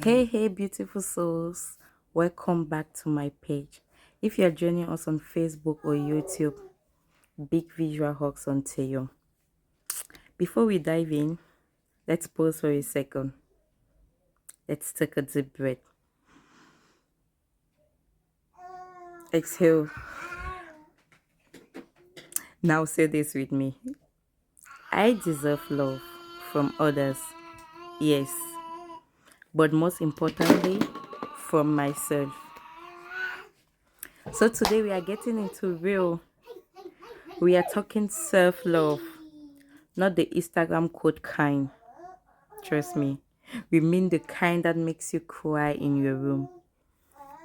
Hey, beautiful souls. Welcome back to my page. If you're joining us on Facebook or YouTube, big visual hugs onto you. Before we dive in, let's pause for a second. Let's take a deep breath. Exhale. Now say this with me. I deserve love from others. Yes. But most importantly, from myself. So today we are getting into real. We are talking self-love, not the Instagram quote kind. Trust me. We mean the kind that makes you cry in your room.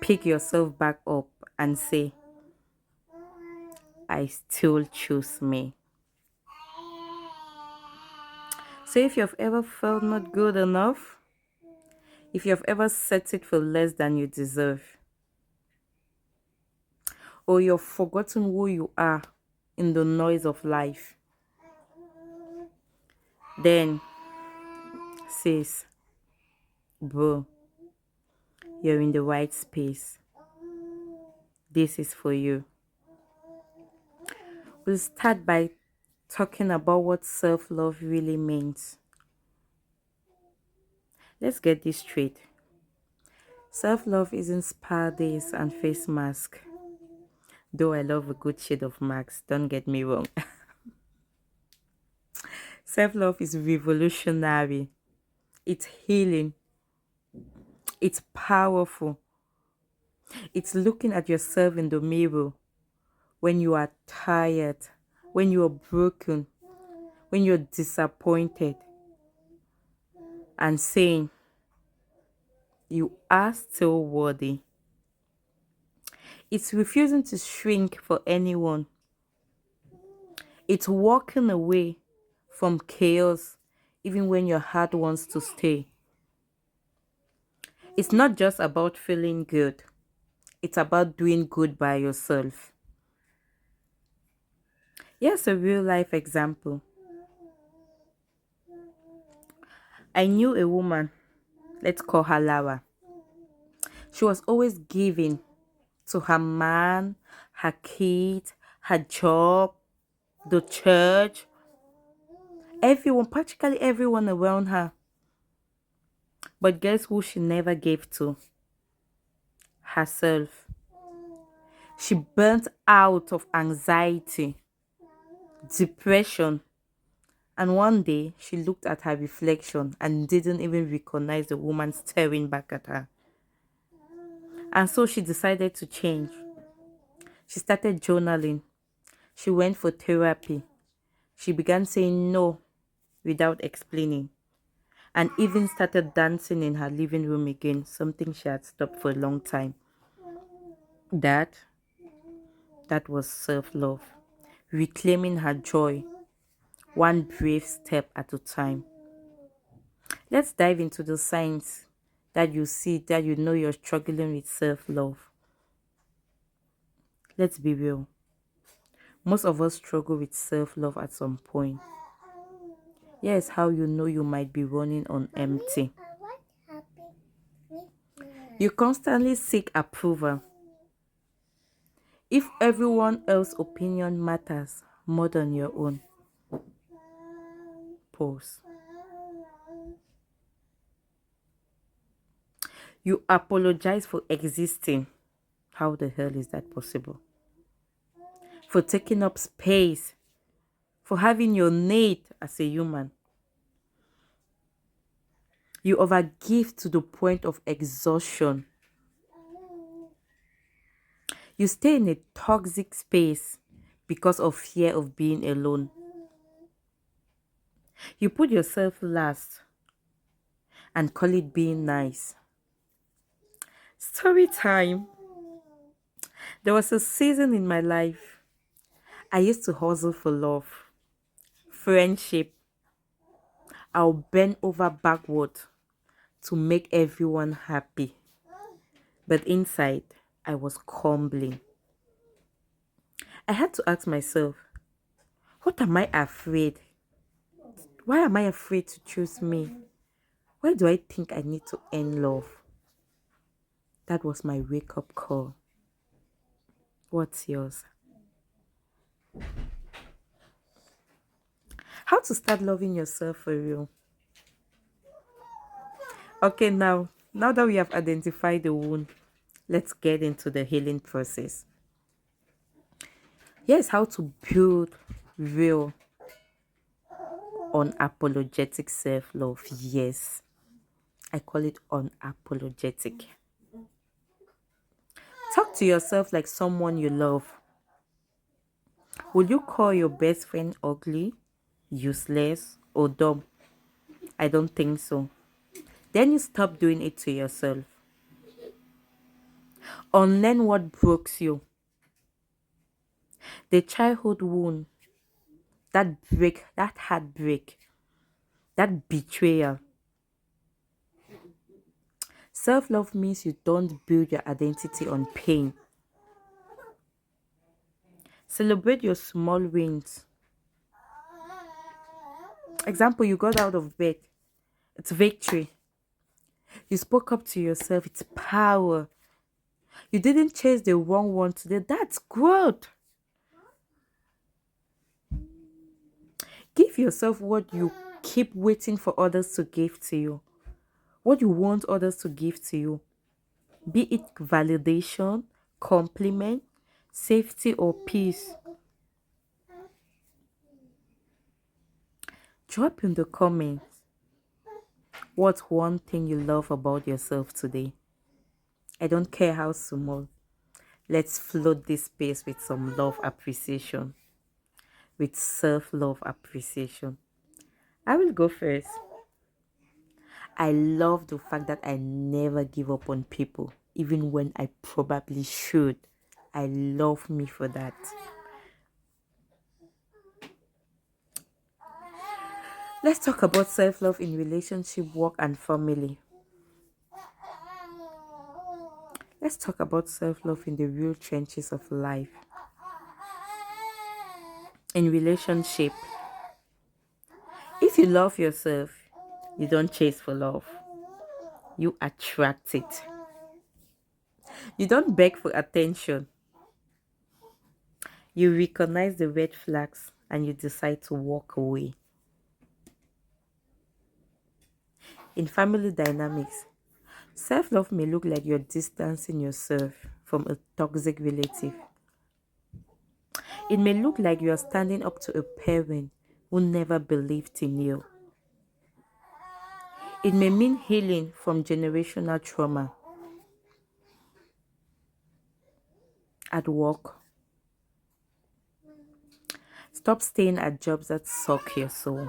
Pick yourself back up and say, I still choose me. So if you've ever felt not good enough, if you've ever settled for less than you deserve, or you've forgotten who you are in the noise of life, then sis, bro, you're in the right space. This is for you. We'll start by talking about what self-love really means. Let's get this straight. Self-love isn't spa days and face mask. Though I love a good shade of mask, don't get me wrong. Self-love is revolutionary. It's healing. It's powerful. It's looking at yourself in the mirror when you are tired, when you are broken, when you're disappointed, and saying, you are still worthy. It's refusing to shrink for anyone. It's walking away from chaos even when your heart wants to stay. It's not just about feeling good, it's about doing good by yourself. Here's a real life example. I knew a woman, let's call her Lara. She was always giving to her man, her kids, her job, the church, everyone, practically everyone around her. But guess who she never gave to? Herself. She burnt out of anxiety, depression, and one day she looked at her reflection and didn't even recognize the woman staring back at her. And so she decided to change. She started journaling. She went for therapy. She began saying no without explaining, and even started dancing in her living room again, something she had stopped for a long time. That that was self-love, reclaiming her joy, one brave step at a time. Let's dive into the signs that you see that you know you're struggling with self-love. Let's be real. Most of us struggle with self-love at some point. Here's how you know you might be running on empty. You constantly seek approval. If everyone else's opinion matters more than your own, pause. You apologize for existing. How the hell is that possible? For taking up space, for having your need as a human. You overgive to the point of exhaustion. You stay in a toxic space because of fear of being alone. You put yourself last and call it being nice. Story time. There was a season in my life I used to hustle for love, friendship. I'll bend over backward to make everyone happy. But inside, I was crumbling. I had to ask myself, what am I afraid? Why am I afraid to choose me? Why do I think I need to earn love? That was my wake up call. What's yours? How to start loving yourself for real? Okay, now that we have identified the wound, let's get into the healing process. Here's how to build real, unapologetic self love. Yes, I call it unapologetic. Talk to yourself like someone you love. Will you call your best friend ugly, useless, or dumb? I don't think so. Then you stop doing it to yourself. Unlearn what broke you. The childhood wound, that heartbreak, that betrayal. Self love means you don't build your identity on pain. Celebrate your small wins. Example, you got out of bed. It's victory. You spoke up to yourself. It's power. You didn't chase the wrong one today. That's growth. Give yourself what you keep waiting for others to give to you. What you want others to give to you. Be it validation, compliment, safety, or peace. Drop in the comments what's one thing you love about yourself today. I don't care how small. Let's flood this space with some love appreciation, with self love appreciation. I will go first. I love the fact that I never give up on people, even when I probably should. I love me for that. Let's talk about self love in relationship, work, and family. Let's talk about self love in the real trenches of life. In relationship, if you love yourself, you don't chase for love, you attract it. You don't beg for attention, you recognize the red flags and you decide to walk away. In family dynamics, self love may look like you're distancing yourself from a toxic relative. It may look like you are standing up to a parent who never believed in you. It may mean healing from generational trauma. At work, stop staying at jobs that suck your soul.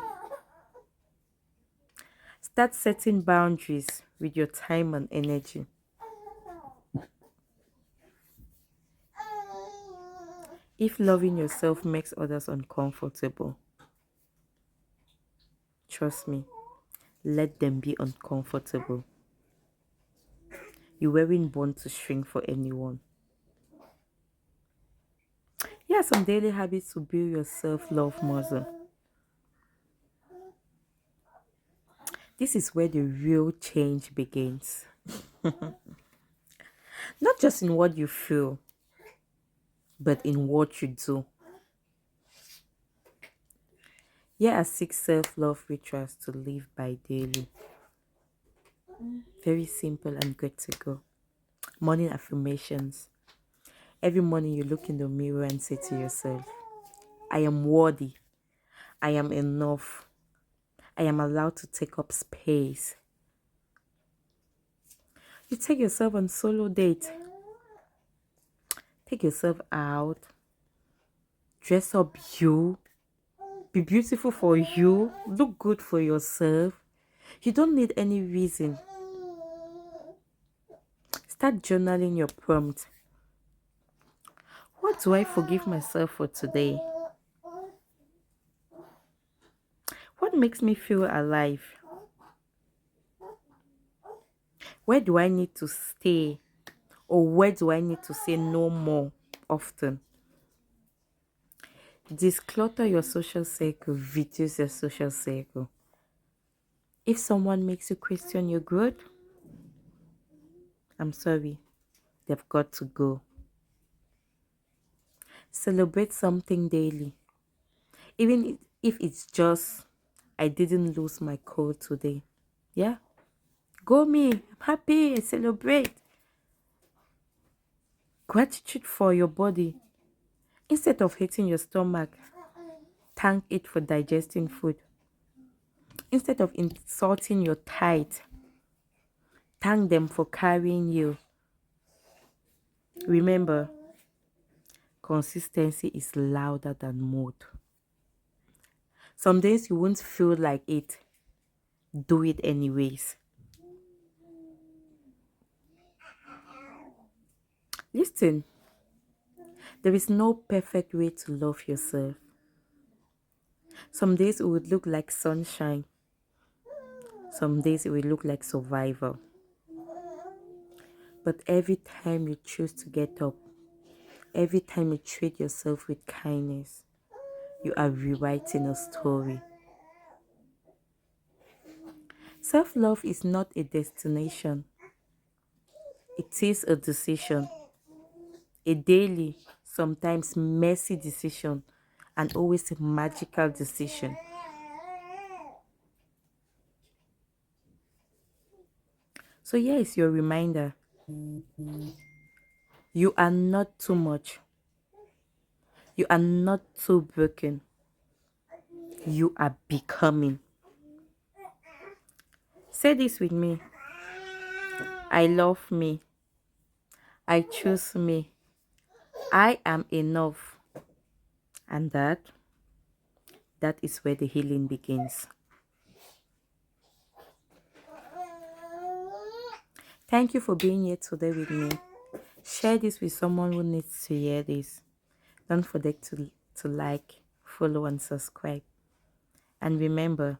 Start setting boundaries with your time and energy. If loving yourself makes others uncomfortable, trust me, let them be uncomfortable. You weren't born to shrink for anyone. Here are some daily habits to build your self love muscle. This is where the real change begins. Not just in what you feel, but in what you do. Here are 6 self love rituals to live by daily. Very simple and good to go. Morning affirmations. Every morning you look in the mirror and say to yourself, I am worthy. I am enough. I am allowed to take up space. You take yourself on solo date. Take yourself out. Dress up you. Be beautiful for you. Look good for yourself. You don't need any reason. Start journaling your prompt. What do I forgive myself for today? What makes me feel alive? Where do I need to stay? Or where do I need to say no more often? Declutter your social circle, reduce your social circle. If someone makes you question your growth, I'm sorry, they've got to go. Celebrate something daily. Even if it's just, I didn't lose my cold today. Yeah? Go me. I'm happy. I celebrate. Gratitude for your body. Instead of hating your stomach, thank it for digesting food. Instead of insulting your tithe, thank them for carrying you. Remember, consistency is louder than mood. Some days you won't feel like it. Do it anyways. Listen, there is no perfect way to love yourself. Some days it would look like sunshine. Some days it will look like survival. But every time you choose to get up, every time you treat yourself with kindness, you are rewriting a story. Self love is not a destination, it is a decision. A daily, sometimes messy decision, and always a magical decision. So, here is your reminder: you are not too much, you are not too broken, you are becoming. Say this with me: I love me, I choose me, I am enough. And that is where the healing begins. Thank you for being here today with me. Share this with someone who needs to hear this. Don't forget to like, follow, and subscribe. And remember,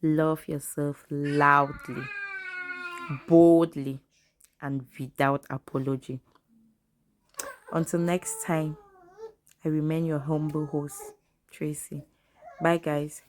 love yourself loudly, boldly, and without apology. Until next time, I remain your humble host, Tracy. Bye, guys.